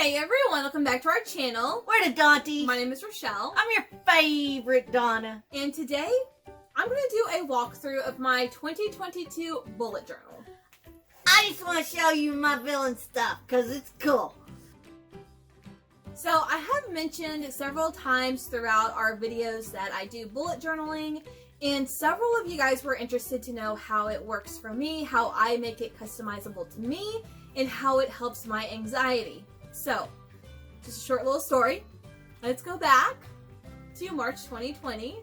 Hey everyone, welcome back to our channel. We're the Dawnties. My name is Richele. I'm your favorite Donna. And today, I'm going to do a walkthrough of my 2022 bullet journal. I just want to show you my villain stuff, because it's cool. So, I have mentioned several times throughout our videos that I do bullet journaling, and several of you guys were interested to know how it works for me, how I make it customizable to me, and how it helps my anxiety. So, just a short little story. Let's go back to March 2020,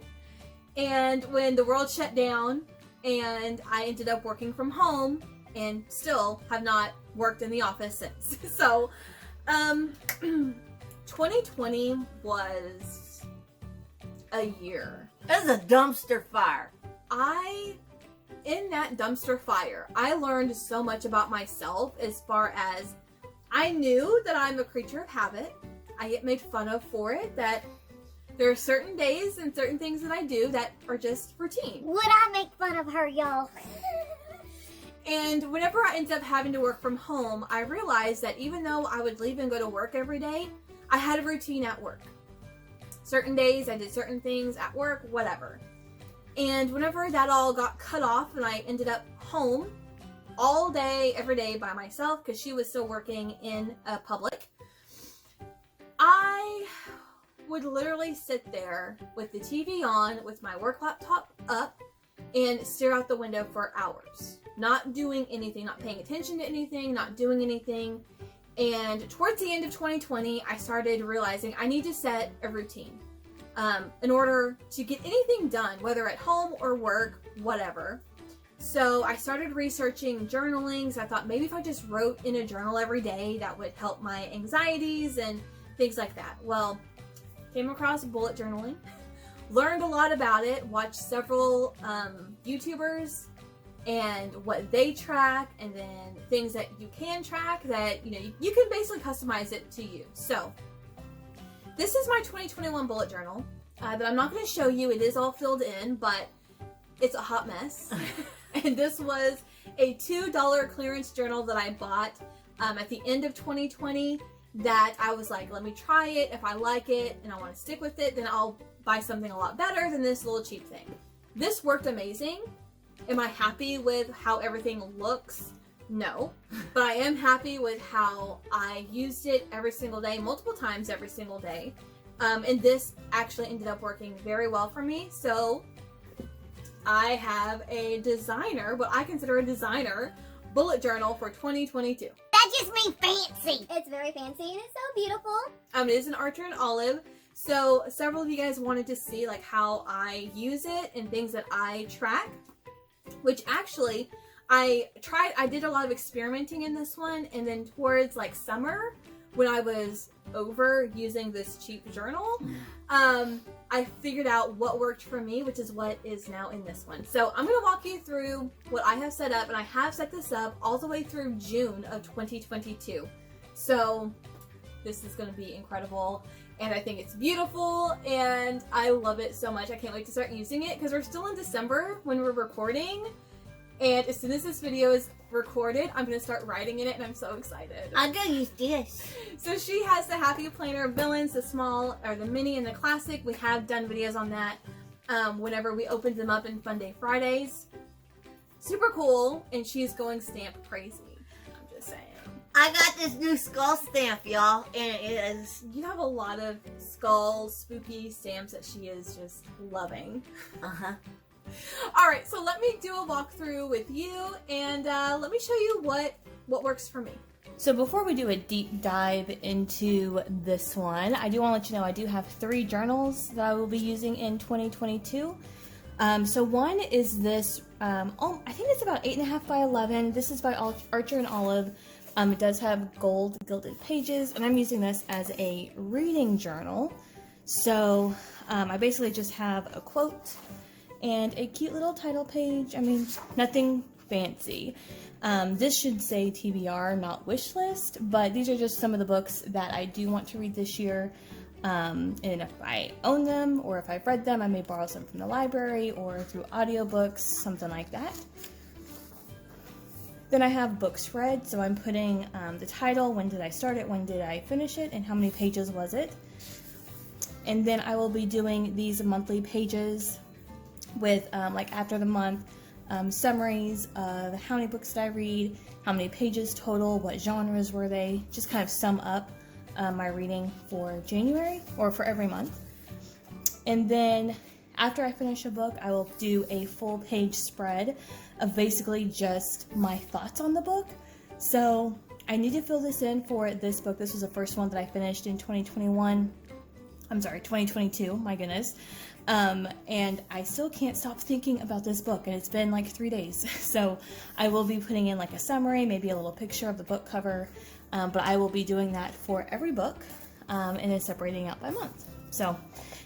and when the world shut down and I ended up working from home and still have not worked in the office since. So, 2020 was a year. It was a dumpster fire. In that dumpster fire, I learned so much about myself as far as I knew that I'm a creature of habit. I get made fun of for it, that there are certain days and certain things that I do that are just routine. Would I make fun of her, y'all? And whenever I ended up having to work from home, I realized that even though I would leave and go to work every day, I had a routine at work. Certain days I did certain things at work, whatever. And whenever that all got cut off and I ended up home all day, every day by myself, because she was still working in a public, I would literally sit there with the TV on, with my work laptop up, and stare out the window for hours. Not doing anything, not paying attention to anything, not doing anything. And towards the end of 2020, I started realizing I need to set a routine in order to get anything done, whether at home or work, whatever. So I started researching journalings. I thought maybe if I just wrote in a journal every day, that would help my anxieties and things like that. Well, came across bullet journaling, learned a lot about it, watched several YouTubers and what they track, and then things that you can track that, you can basically customize it to you. So this is my 2021 bullet journal that I'm not going to show you. It is all filled in, but it's a hot mess. And this was a $2 clearance journal that I bought at the end of 2020 that I was like, let me try it. If I like it and I want to stick with it, then I'll buy something a lot better than this little cheap thing. This worked amazing. Am I happy with how everything looks? No. But I am happy with how I used it every single day, multiple times every single day. And this actually ended up working very well for me. So I have a designer, what I consider a designer, bullet journal for 2022. That just means fancy. It's very fancy and it's so beautiful. It is an Archer and Olive. So several of you guys wanted to see like how I use it and things that I track, which actually I did a lot of experimenting in this one, and then towards like summer when I was over using this cheap journal, I figured out what worked for me, which is what is now in this one. So I'm going to walk you through what I have set up, and I have set this up all the way through June of 2022. So this is going to be incredible, and I think it's beautiful, and I love it so much. I can't wait to start using it because we're still in December when we're recording, and as soon as this video is recorded, I'm going to start writing in it, and I'm so excited. I'm going to use this. So she has the Happy Planner villains, the small, or the mini and the classic. We have done videos on that whenever we opened them up in Fun Day Fridays. Super cool, and she's going stamp crazy. I'm just saying. I got this new skull stamp, y'all, and it is... You have a lot of skull, spooky stamps that she is just loving. Uh-huh. Alright, so let me do a walkthrough with you, and let me show you what works for me. So before we do a deep dive into this one, I do want to let you know I do have 3 journals that I will be using in 2022. So one is this, I think it's about 8.5 by 11. This is by Archer and Olive. It does have gold gilded pages, and I'm using this as a reading journal. So I basically just have a quote and a cute little title page. I mean, nothing fancy. This should say TBR, not wish list, but these are just some of the books that I do want to read this year. And if I own them or if I've read them, I may borrow some from the library or through audiobooks, something like that. Then I have book spread, so I'm putting the title, when did I start it, when did I finish it, and how many pages was it. And then I will be doing these monthly pages with, like after the month, summaries of how many books did I read, how many pages total, what genres were they, just kind of sum up my reading for January, or for every month. And then after I finish a book, I will do a full page spread of basically just my thoughts on the book. So I need to fill this in for this book. This was the first one that I finished in 2022, my goodness. And I still can't stop thinking about this book, and it's been like 3 days. So I will be putting in like a summary, maybe a little picture of the book cover, but I will be doing that for every book, and then separating out by month. So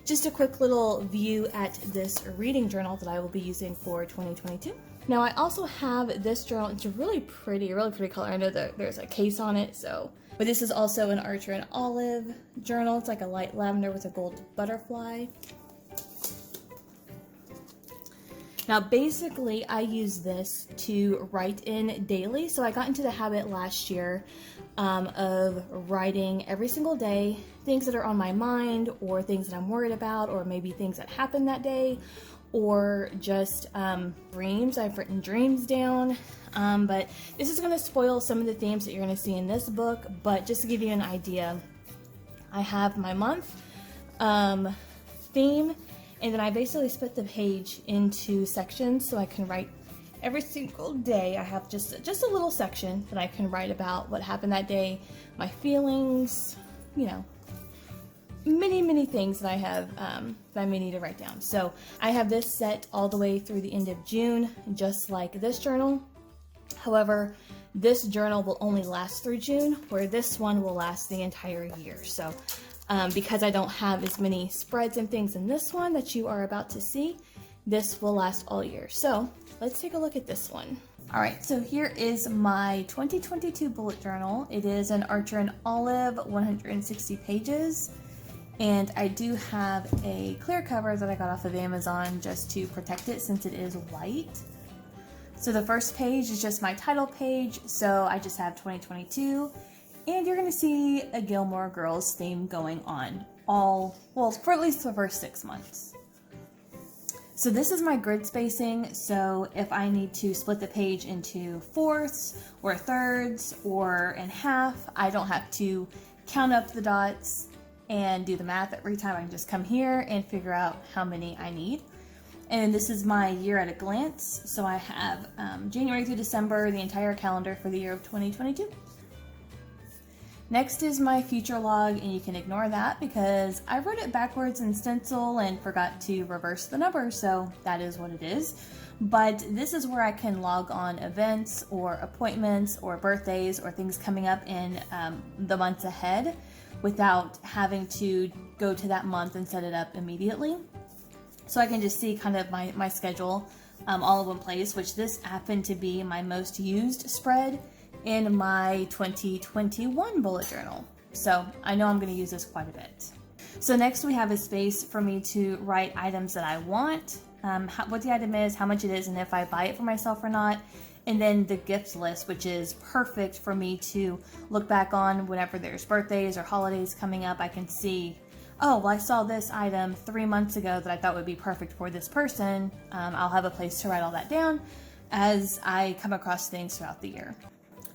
just a quick little view at this reading journal that I will be using for 2022. Now I also have this journal. It's a really pretty color. I know that there's a case on it, so. But this is also an Archer and Olive journal. It's like a light lavender with a gold butterfly. Now basically I use this to write in daily. So I got into the habit last year of writing every single day things that are on my mind, or things that I'm worried about, or maybe things that happened that day, or just dreams. I've written dreams down, but this is going to spoil some of the themes that you're going to see in this book. But just to give you an idea, I have my month theme, and then I basically split the page into sections so I can write every single day. I have just a little section that I can write about what happened that day, my feelings, you know, many things that I have that I may need to write down. So I have this set all the way through the end of June, just like this journal. However, this journal will only last through June, where this one will last the entire year. So because I don't have as many spreads and things in this one that you are about to see, this will last all year. So let's take a look at this one. All right, so here is my 2022 bullet journal. It is an Archer and Olive, 160 pages. And I do have a clear cover that I got off of Amazon just to protect it, since it is white. So the first page is just my title page. So I just have 2022. And you're going to see a Gilmore Girls theme going on for at least the first 6 months. So this is my grid spacing. So if I need to split the page into fourths or thirds or in half, I don't have to count up the dots and do the math every time. I can just come here and figure out how many I need. And this is my year at a glance. So I have January through December, the entire calendar for the year of 2022. Next is my future log, and you can ignore that because I wrote it backwards in stencil and forgot to reverse the numbers, so that is what it is. But this is where I can log on events or appointments or birthdays or things coming up in the months ahead without having to go to that month and set it up immediately. So I can just see kind of my schedule all in one place, which this happened to be my most used spread in my 2021 bullet journal. So I know I'm going to use this quite a bit. So next we have a space for me to write items that I want, what the item is, how much it is, and if I buy it for myself or not. And then the gift list, which is perfect for me to look back on whenever there's birthdays or holidays coming up. I can see, oh, well, I saw this item 3 months ago that I thought would be perfect for this person. I'll have a place to write all that down as I come across things throughout the year.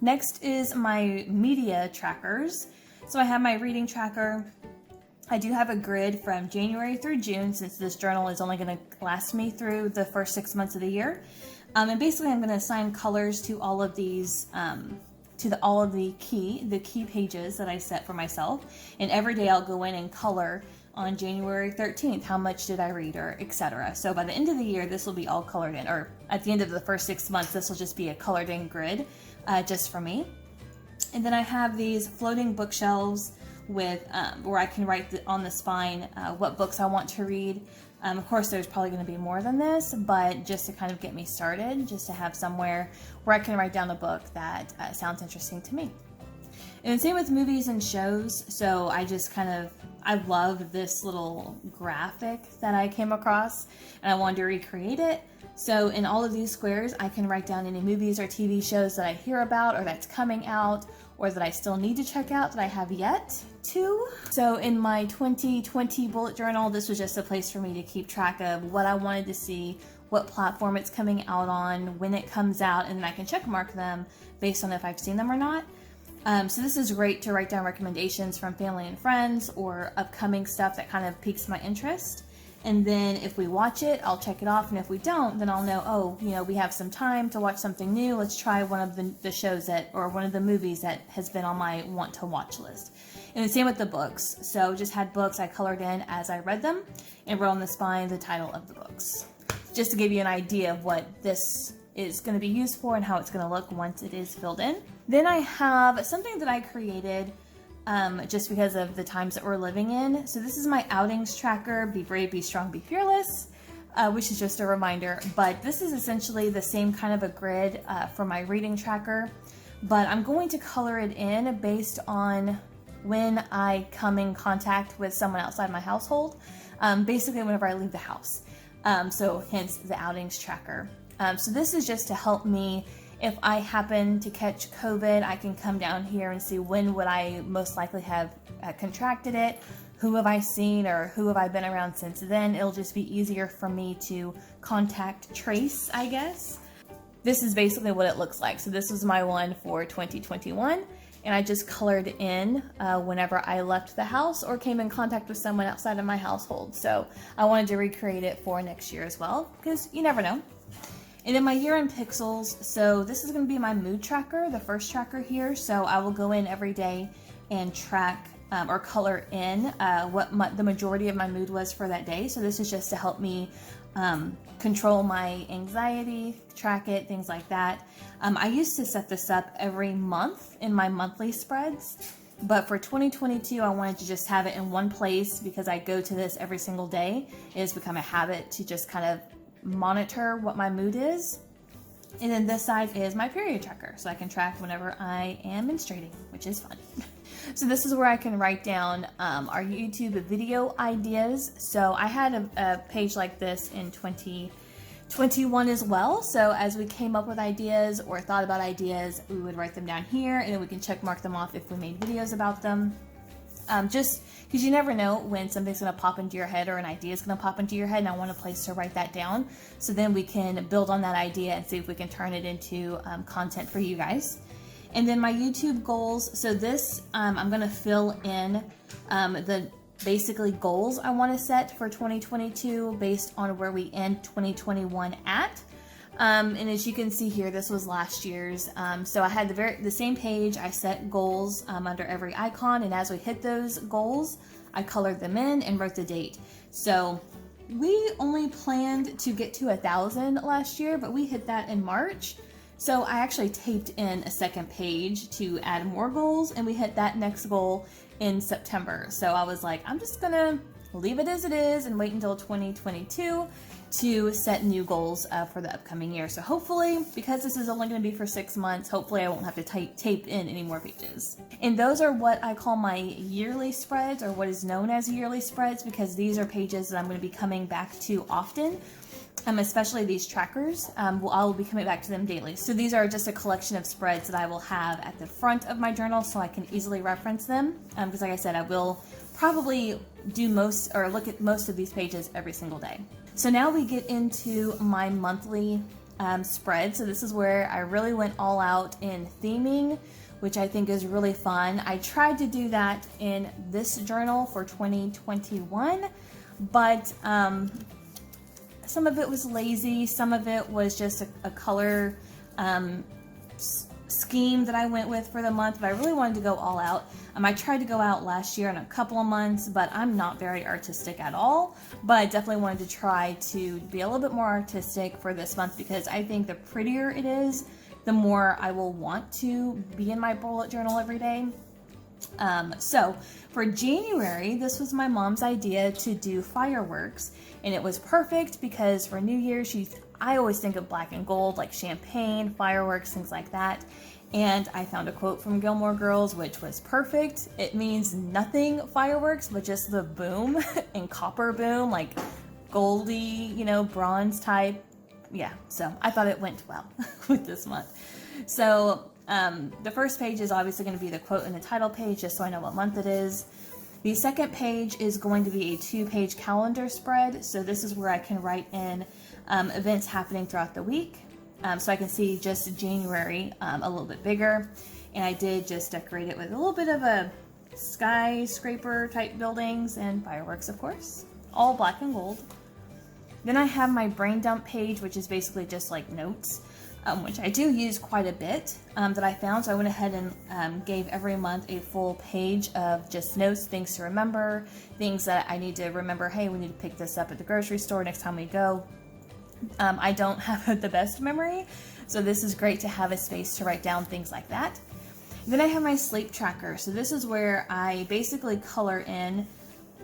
Next is my media trackers. So I have my reading tracker. I do have a grid from January through June, since this journal is only going to last me through the first 6 months of the year. And basically I'm going to assign colors to all of these, all of the key pages that I set for myself. And every day I'll go in and color on January 13th, how much did I read, or etc. So by the end of the year, this will be all colored in, or at the end of the first 6 months, this will just be a colored in grid just for me. And then I have these floating bookshelves with where I can write on the spine what books I want to read. Of course, there's probably going to be more than this, but just to kind of get me started, just to have somewhere where I can write down a book that sounds interesting to me. And same with movies and shows. So I just I love this little graphic that I came across, and I wanted to recreate it. So in all of these squares, I can write down any movies or TV shows that I hear about or that's coming out or that I still need to check out that I have yet to. So in my 2020 bullet journal, this was just a place for me to keep track of what I wanted to see, what platform it's coming out on, when it comes out, and then I can check mark them based on if I've seen them or not. So this is great to write down recommendations from family and friends or upcoming stuff that kind of piques my interest. And then if we watch it, I'll check it off. And if we don't, then I'll know, oh, you know, we have some time to watch something new. Let's try one of the shows or one of the movies that has been on my want to watch list. And the same with the books. So just had books I colored in as I read them and wrote on the spine the title of the books. Just to give you an idea of what this is going to be used for and how it's going to look once it is filled in. Then I have something that I created just because of the times that we're living in. So this is my outings tracker, Be Brave, Be Strong, Be Fearless, which is just a reminder. But this is essentially the same kind of a grid for my reading tracker. But I'm going to color it in based on when I come in contact with someone outside my household, basically whenever I leave the house. So hence the outings tracker. So this is just to help me. If I happen to catch COVID, I can come down here and see when would I most likely have contracted it, who have I seen or who have I been around since then. It'll just be easier for me to contact trace, I guess. This is basically what it looks like. So this was my one for 2021, and I just colored in whenever I left the house or came in contact with someone outside of my household. So I wanted to recreate it for next year as well, because you never know. And then my year in pixels, so this is going to be my mood tracker, the first tracker here. So I will go in every day and track or color in what the majority of my mood was for that day. So this is just to help me control my anxiety, track it, things like that. I used to set this up every month in my monthly spreads, but for 2022, I wanted to just have it in one place because I go to this every single day. It has become a habit to just kind of monitor what my mood is. And then this side is my period tracker, so I can track whenever I am menstruating, which is fun. So this is where I can write down our YouTube video ideas. So I had a page like this in 2021 as well. So as we came up with ideas or thought about ideas, we would write them down here, and then we can check mark them off if we made videos about them. Just because you never know when something's going to pop into your head or an idea is going to pop into your head, and I want a place to write that down so then we can build on that idea and see if we can turn it into content for you guys. And then my YouTube goals, so this I'm going to fill in the basically goals I want to set for 2022 based on where we end 2021 at. And as you can see here, this was last year's. So I had the same page. I set goals under every icon, and as we hit those goals, I colored them in and wrote the date. So we only planned to get to 1,000 last year, but we hit that in March. So I actually taped in a second page to add more goals, and we hit that next goal in September. So I was like, I'm just gonna leave it as it is and wait until 2022 to set new goals for the upcoming year. So hopefully, because this is only going to be for 6 months, hopefully I won't have to tape in any more pages. And those are what I call my yearly spreads, or what is known as yearly spreads, because these are pages that I'm going to be coming back to often. Especially these trackers, I will be coming back to them daily. So these are just a collection of spreads that I will have at the front of my journal so I can easily reference them. Because like I said, I will probably do most or look at most of these pages every single day. So now we get into my monthly spread. So this is where I really went all out in theming, which I think is really fun. I tried to do that in this journal for 2021, but some of it was lazy, some of it was just a color scheme that I went with for the month, but I really wanted to go all out. I tried to go out last year in a couple of months, but I'm not very artistic at all, but I definitely wanted to try to be a little bit more artistic for this month, because I think the prettier it is, the more I will want to be in my bullet journal every day. So for January, this was my mom's idea to do fireworks, and it was perfect because for New Year's, I always think of black and gold, like champagne, fireworks, things like that. And I found a quote from Gilmore Girls, which was perfect. It means nothing fireworks, but just the boom and copper boom, like goldy, bronze type yeah, so I thought it went well with this month. So the first page is obviously going to be the quote and the title page, just so I know what month it is. The second page is going to be a 2-page calendar spread. So this is where I can write in events happening throughout the week. So I can see just January a little bit bigger. And I did just decorate it with a little bit of a skyscraper type buildings and fireworks, of course, all black and gold. Then I have my brain dump page, which is basically just like notes, which I do use quite a bit, that I found. So I went ahead and gave every month a full page of just notes, things to remember, things that I need to remember. Hey, we need to pick this up at the grocery store next time we go. I don't have the best memory, so this is great to have a space to write down things like that. Then I have my sleep tracker. So this is where I basically color in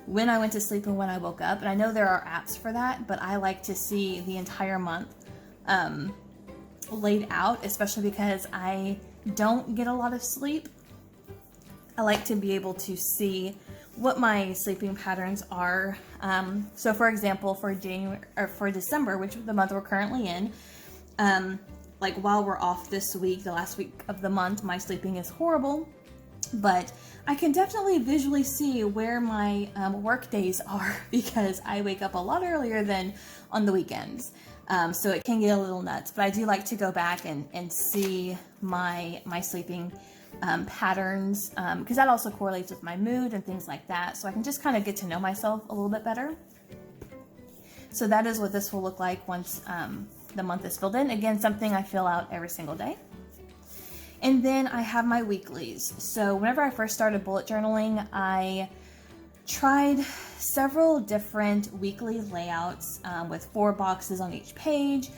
when I went to sleep and when I woke up. And I know there are apps for that, but I like to see the entire month laid out, especially because I don't get a lot of sleep. I like to be able to see what my sleeping patterns are. So for example, for December, which is the month we're currently in, like while we're off this week, the last week of the month, my sleeping is horrible, but I can definitely visually see where my work days are because I wake up a lot earlier than on the weekends. So it can get a little nuts, but I do like to go back and see my sleeping patterns, because that also correlates with my mood and things like that. So I can just kind of get to know myself a little bit better. So that is what this will look like once the month is filled in. Again, something I fill out every single day. And then I have my weeklies. So whenever I first started bullet journaling, I tried several different weekly layouts with 4 boxes on each page,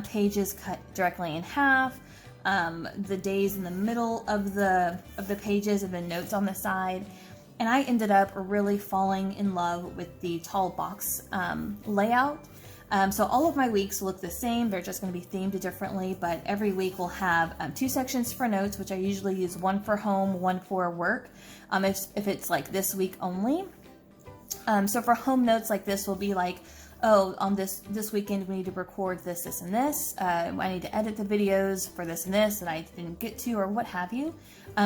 pages cut directly in half, the days in the middle of the pages and the notes on the side. And I ended up really falling in love with the tall box layout. So all of my weeks look the same. They're just going to be themed differently, but every week we'll have 2 sections for notes, which I usually use, one for home, one for work, if it's like this week only. So for home notes, like this will be like, oh, on this weekend we need to record this, this, and this. I need to edit the videos for this and this that I didn't get to, or what have you.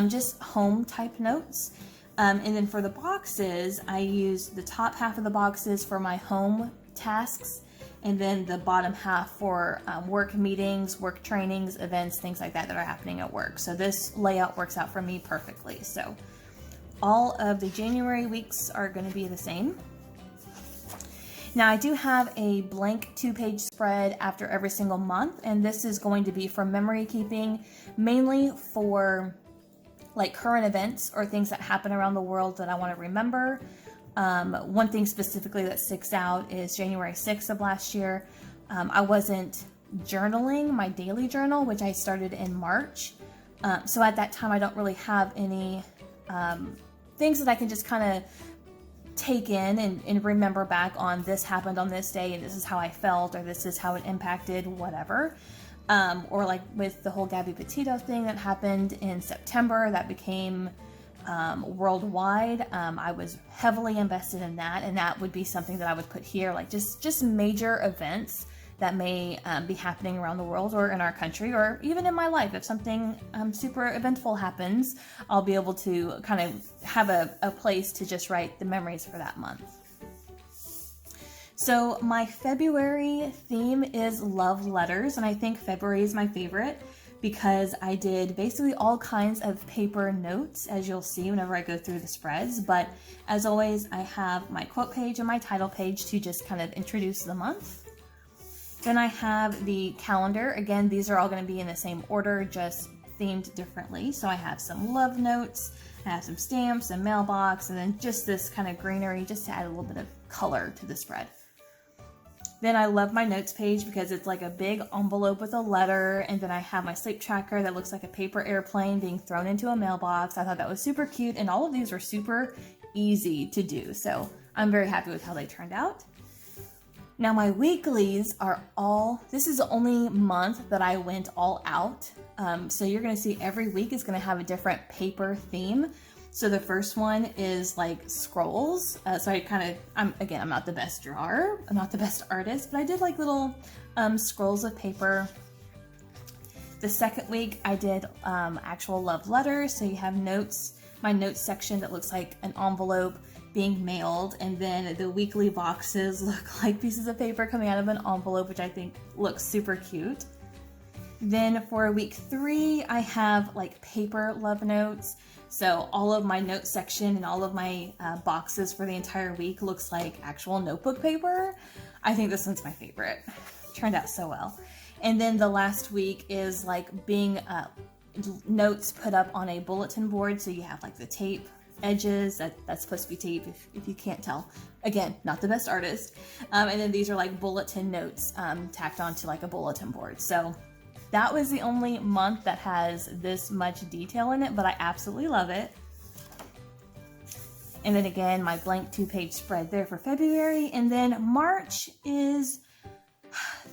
Just home type notes. And then for the boxes, I use the top half of the boxes for my home tasks, and then the bottom half for work meetings, work trainings, events, things like that are happening at work. So this layout works out for me perfectly. So all of the January weeks are going to be the same. Now I do have a blank 2-page spread after every single month, and this is going to be for memory keeping, mainly for like current events or things that happen around the world that I want to remember. One thing specifically that sticks out is January 6th of last year. I wasn't journaling my daily journal, which I started in March. So at that time, I don't really have any things that I can just kind of take in and remember back on, this happened on this day and this is how I felt, or this is how it impacted whatever. Or like with the whole Gabby Petito thing that happened in September, that became worldwide. I was heavily invested in that, and that would be something that I would put here, like just major events that may be happening around the world or in our country, or even in my life. If something super eventful happens, I'll be able to kind of have a place to just write the memories for that month. So my February theme is love letters, and I think February is my favorite because I did basically all kinds of paper notes, as you'll see whenever I go through the spreads. But as always, I have my quote page and my title page to just kind of introduce the month. Then I have the calendar. Again, these are all going to be in the same order, just themed differently. So I have some love notes, I have some stamps, a mailbox, and then just this kind of greenery just to add a little bit of color to the spread. Then I love my notes page because it's like a big envelope with a letter, and then I have my sleep tracker that looks like a paper airplane being thrown into a mailbox. I thought that was super cute, and all of these were super easy to do, so I'm very happy with how they turned out. Now my weeklies are this is the only month that I went all out, so you're going to see every week is going to have a different paper theme. So the first one is like scrolls. So I'm not the best drawer, I'm not the best artist, but I did like little scrolls of paper. The second week I did actual love letters. So you have notes, my notes section that looks like an envelope being mailed, and then the weekly boxes look like pieces of paper coming out of an envelope, which I think looks super cute. Then for week 3, I have like paper love notes. So all of my notes section and all of my boxes for the entire week looks like actual notebook paper. I think this one's my favorite. Turned out so well. And then the last week is like being notes put up on a bulletin board. So you have like the tape edges, that's supposed to be tape if you can't tell. Again, not the best artist. And then these are like bulletin notes tacked onto like a bulletin board. So that was the only month that has this much detail in it, but I absolutely love it. And then again, my blank 2-page spread there for February. And then March is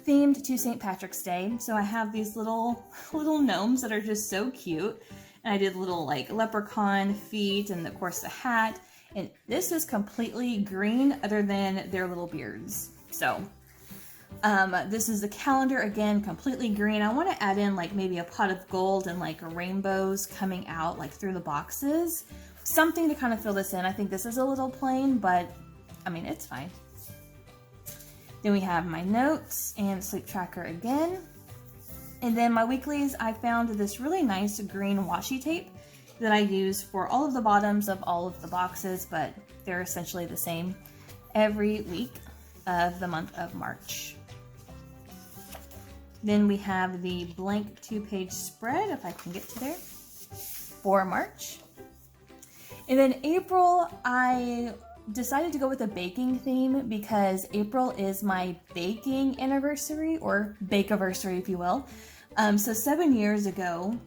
themed to St. Patrick's Day. So I have these little gnomes that are just so cute. And I did little like leprechaun feet and of course the hat. And this is completely green other than their little beards. So this is the calendar, again, completely green. I want to add in like maybe a pot of gold and like rainbows coming out like through the boxes. Something to kind of fill this in. I think this is a little plain, but I mean, it's fine. Then we have my notes and sleep tracker again. And then my weeklies, I found this really nice green washi tape that I use for all of the bottoms of all of the boxes, but they're essentially the same every week of the month of March. Then we have the blank 2-page spread, if I can get to there, for March. And then April, I decided to go with a baking theme because April is my baking anniversary, or bake-iversary, if you will. So 7 years ago,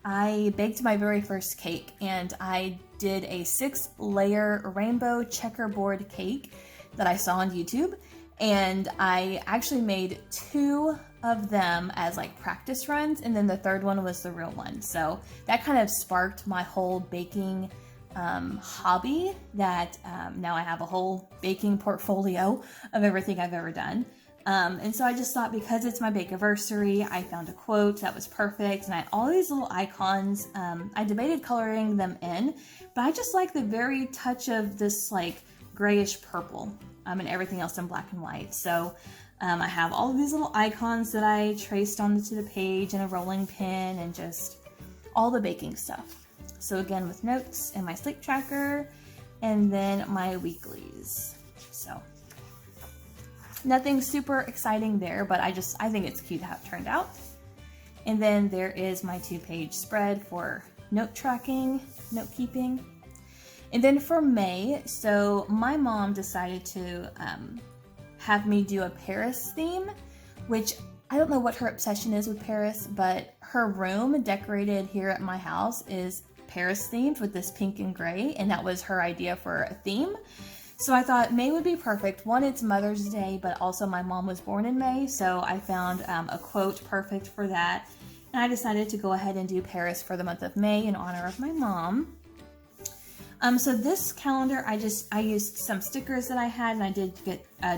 I baked my very first cake, and I did a 6-layer rainbow checkerboard cake that I saw on YouTube. And I actually made 2 of them as like practice runs, and then the third one was the real one. So that kind of sparked my whole baking hobby that now I have a whole baking portfolio of everything I've ever done. And so I just thought, because it's my bake-iversary, I found a quote that was perfect, and I had all these little icons. I debated coloring them in, but I just like the very touch of this like grayish purple, and everything else in black and white. So I have all of these little icons that I traced onto the page, and a rolling pin, and just all the baking stuff. So again, with notes and my sleep tracker, and then my weeklies. So nothing super exciting there, but I think it's cute how it turned out. And then there is my 2-page spread for note tracking, note keeping. And then for May, so my mom decided to have me do a Paris theme, which I don't know what her obsession is with Paris, but her room decorated here at my house is Paris themed with this pink and gray, and that was her idea for a theme. So I thought May would be perfect. One, it's Mother's Day, but also my mom was born in May, so I found a quote perfect for that. And I decided to go ahead and do Paris for the month of May in honor of my mom. So this calendar, I used some stickers that I had, and I did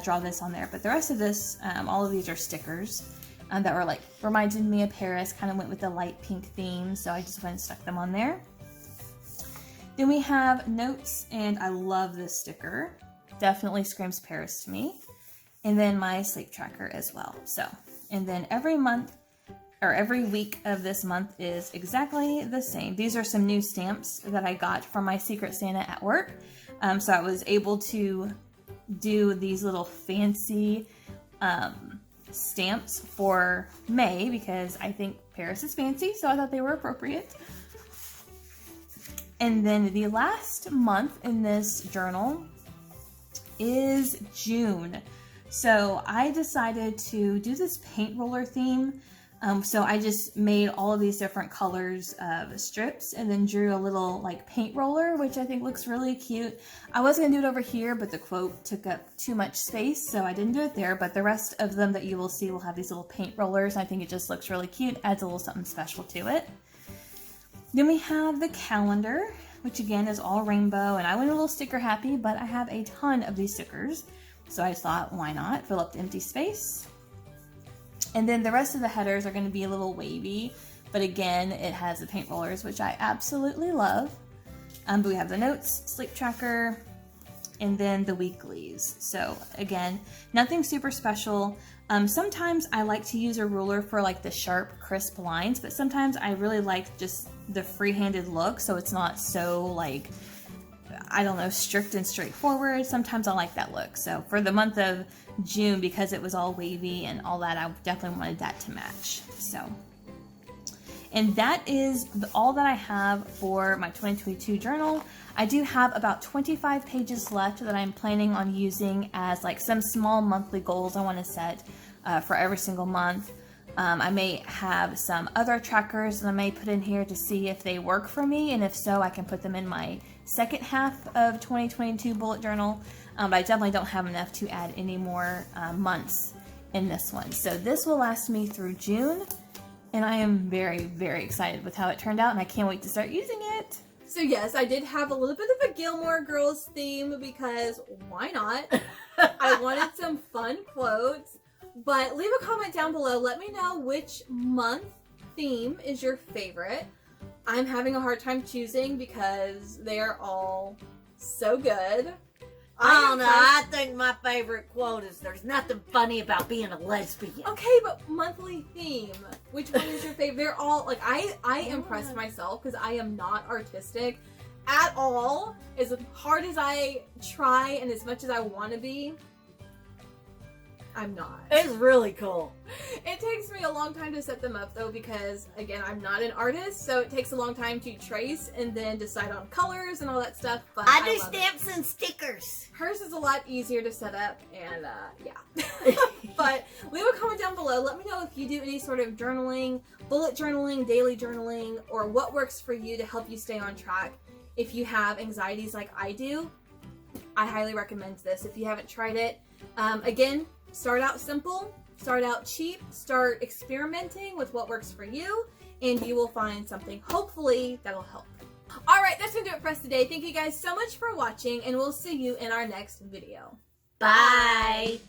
draw this on there. But the rest of this, all of these are stickers that were like reminded me of Paris. Kind of went with the light pink theme, so I just went and stuck them on there. Then we have notes, and I love this sticker. Definitely screams Paris to me. And then my sleep tracker as well. So, and then every month, or every week of this month is exactly the same. These are some new stamps that I got from my Secret Santa at work. So I was able to do these little fancy stamps for May because I think Paris is fancy, so I thought they were appropriate. And then the last month in this journal is June. So I decided to do this paint roller theme. So I just made all of these different colors of strips and then drew a little like paint roller, which I think looks really cute. I was going to do it over here, but the quote took up too much space, so I didn't do it there. But the rest of them that you will see will have these little paint rollers. I think it just looks really cute, adds a little something special to it. Then we have the calendar. which again is all rainbow, and I went a little sticker happy, but I have a ton of these stickers. So I thought, why not fill up the empty space? And then the rest of the headers are going to be a little wavy, but again, it has the paint rollers, which I absolutely love. But we have the notes, sleep tracker, and then the weeklies. So again, nothing super special. Sometimes I like to use a ruler for like the sharp, crisp lines, but sometimes I really like just the free-handed look, so it's not so like, I don't know, strict and straightforward. Sometimes I like that look. So for the month of June, because it was all wavy and all that, I definitely wanted that to match. So, and that is all that I have for my 2022 journal. I do have about 25 pages left that I'm planning on using as like some small monthly goals I want to set for every single month. I may have some other trackers that I may put in here to see if they work for me, and if so, I can put them in my second half of 2022 bullet journal. But I definitely don't have enough to add any more months in this one. So this will last me through June, and I am very, very excited with how it turned out, and I can't wait to start using it. So yes, I did have a little bit of a Gilmore Girls theme because why not? I wanted some fun quotes. But leave a comment down below. Let me know which month theme is your favorite. I'm having a hard time choosing because they're all so good. I don't know. I think my favorite quote is, "There's nothing funny about being a lesbian." Okay, but monthly theme. Which one is your favorite? They're all, like, I impressed myself because I am not artistic at all. As hard as I try and as much as I want to be, I'm not. It's really cool. It takes me a long time to set them up though because, again, I'm not an artist, so it takes a long time to trace and then decide on colors and all that stuff. But I do stamps and stickers. Hers is a lot easier to set up, and yeah. But leave a comment down below. Let me know if you do any sort of journaling, bullet journaling, daily journaling, or what works for you to help you stay on track. If you have anxieties like I do, I highly recommend this. If you haven't tried it, again, start out simple, start out cheap, start experimenting with what works for you, and you will find something, hopefully, that'll help. Alright, that's going to do it for us today. Thank you guys so much for watching, and we'll see you in our next video. Bye.